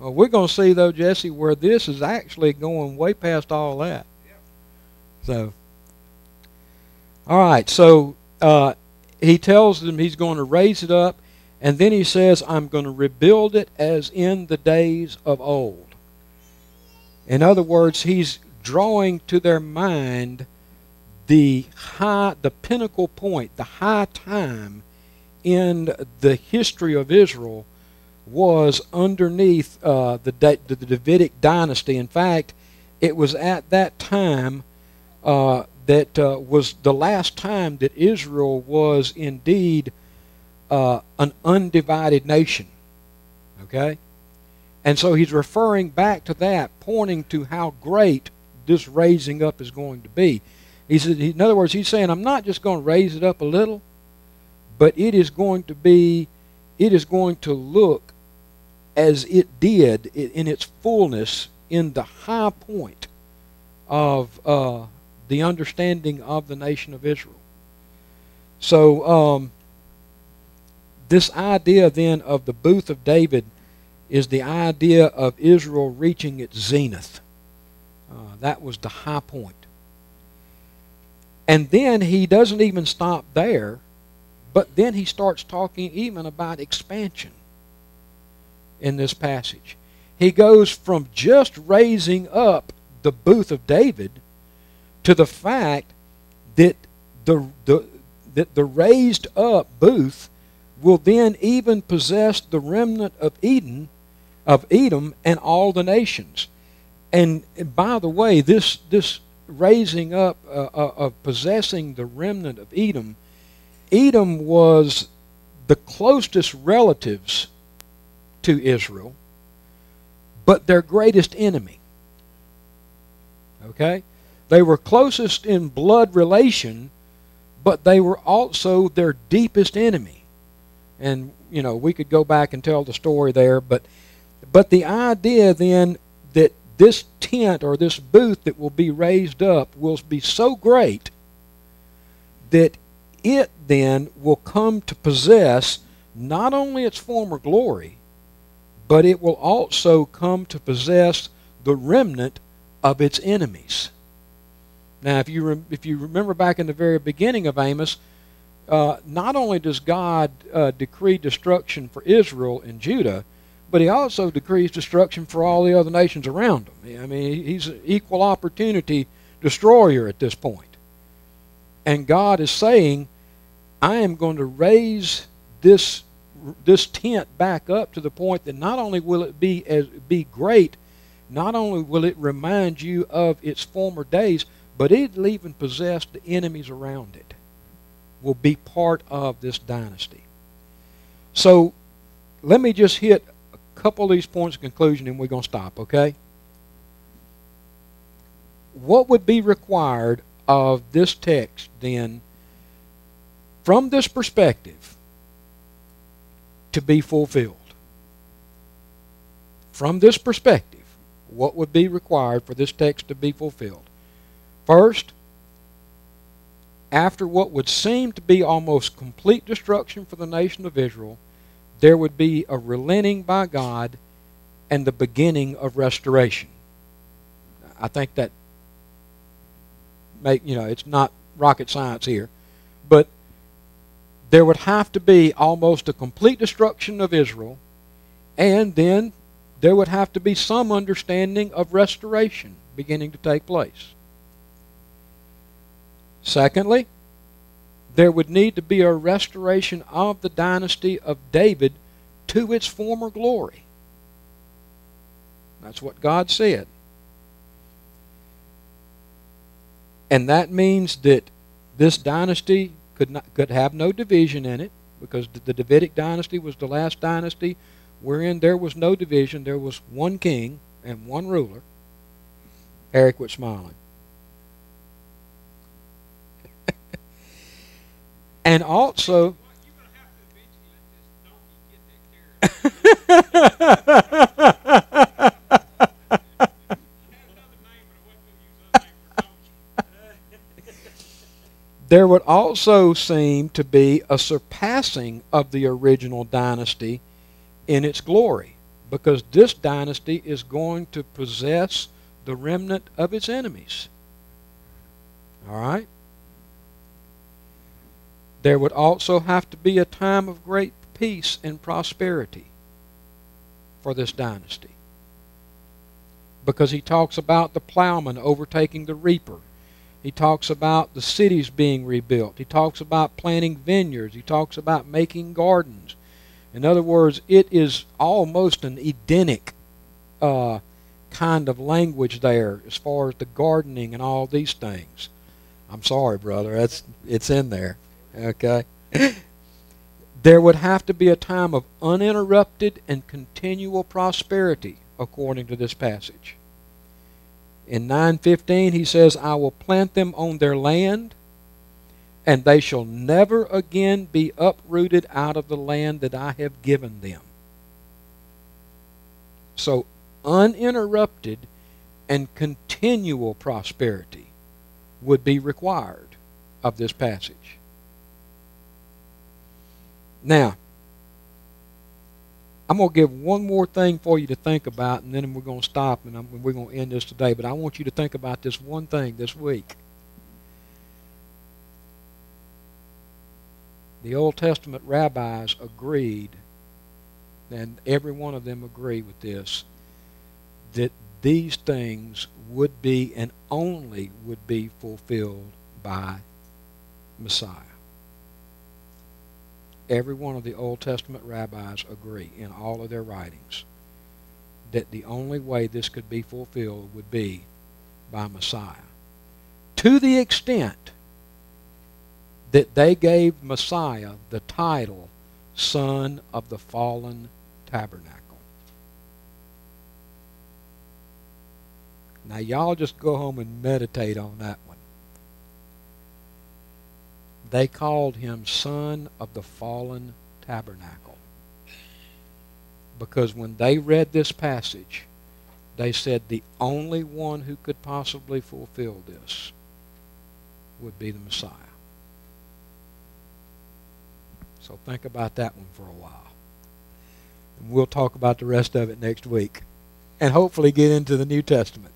Well, we're going to see, though, Jesse, where this is actually going way past all that. So, all right. So he tells them he's going to raise it up, and then he says, I'm going to rebuild it as in the days of old. In other words, he's drawing to their mind the pinnacle point, the high time in the history of Israel was underneath the Davidic dynasty. In fact, it was at that time that was the last time that Israel was indeed an undivided nation. Okay? And so he's referring back to that, pointing to how great this raising up is going to be. He said, in other words, he's saying, I'm not just going to raise it up a little, but it is going to look as it did in its fullness in the high point of the understanding of the nation of Israel. So this idea then of the booth of David is the idea of Israel reaching its zenith. That was the high point. And then he doesn't even stop there, but then he starts talking even about expansion in this passage. He goes from just raising up the booth of David to the fact that the raised up booth will then even possess the remnant of Edom and all the nations. And by the way, this raising up of possessing the remnant of Edom was the closest relatives to Israel, but their greatest enemy. Okay? They were closest in blood relation, but they were also their deepest enemy. And, you know, we could go back and tell the story there, but the idea then that this tent or this booth that will be raised up will be so great that it then will come to possess not only its former glory, but it will also come to possess the remnant of its enemies. Now, if you remember back in the very beginning of Amos, not only does God decree destruction for Israel and Judah, but he also decrees destruction for all the other nations around him. I mean, he's an equal opportunity destroyer at this point. And God is saying, I am going to raise this tent back up to the point that not only will it be great, not only will it remind you of its former days, but it'll even possess the enemies around it, will be part of this dynasty. So let me just hit couple of these points of conclusion and we're going to stop, okay? What would be required of this text then, from this perspective, to be fulfilled? From this perspective, what would be required for this text to be fulfilled? First, after what would seem to be almost complete destruction for the nation of Israel, there would be a relenting by God and the beginning of restoration. I think that it's not rocket science here, but there would have to be almost a complete destruction of Israel, and then there would have to be some understanding of restoration beginning to take place. Secondly, there would need to be a restoration of the dynasty of David to its former glory. That's what God said. And that means that this dynasty could have no division in it, because the Davidic dynasty was the last dynasty wherein there was no division. There was one king and one ruler. Eric was smiling. And also, there would also seem to be a surpassing of the original dynasty in its glory. because this dynasty is going to possess the remnant of its enemies. All right? There would also have to be a time of great peace and prosperity for this dynasty, because he talks about the plowman overtaking the reaper. He talks about the cities being rebuilt. He talks about planting vineyards. He talks about making gardens. In other words, it is almost an Edenic kind of language there as far as the gardening and all these things. I'm sorry, brother. It's in there. Okay? There would have to be a time of uninterrupted and continual prosperity, according to this passage. In 9:15, he says, I will plant them on their land, and they shall never again be uprooted out of the land that I have given them. So, uninterrupted and continual prosperity would be required of this passage. Now, I'm going to give one more thing for you to think about, and then we're going to stop and we're going to end this today. But I want you to think about this one thing this week. The Old Testament rabbis agreed, and every one of them agreed with this, that these things would be and only would be fulfilled by Messiah. Every one of the Old Testament rabbis agree in all of their writings that the only way this could be fulfilled would be by Messiah. To the extent that they gave Messiah the title Son of the Fallen Tabernacle. Now y'all just go home and meditate on that one. They called him Son of the Fallen Tabernacle, because when they read this passage, they said the only one who could possibly fulfill this would be the Messiah. So think about that one for a while. And we'll talk about the rest of it next week, and hopefully get into the New Testament.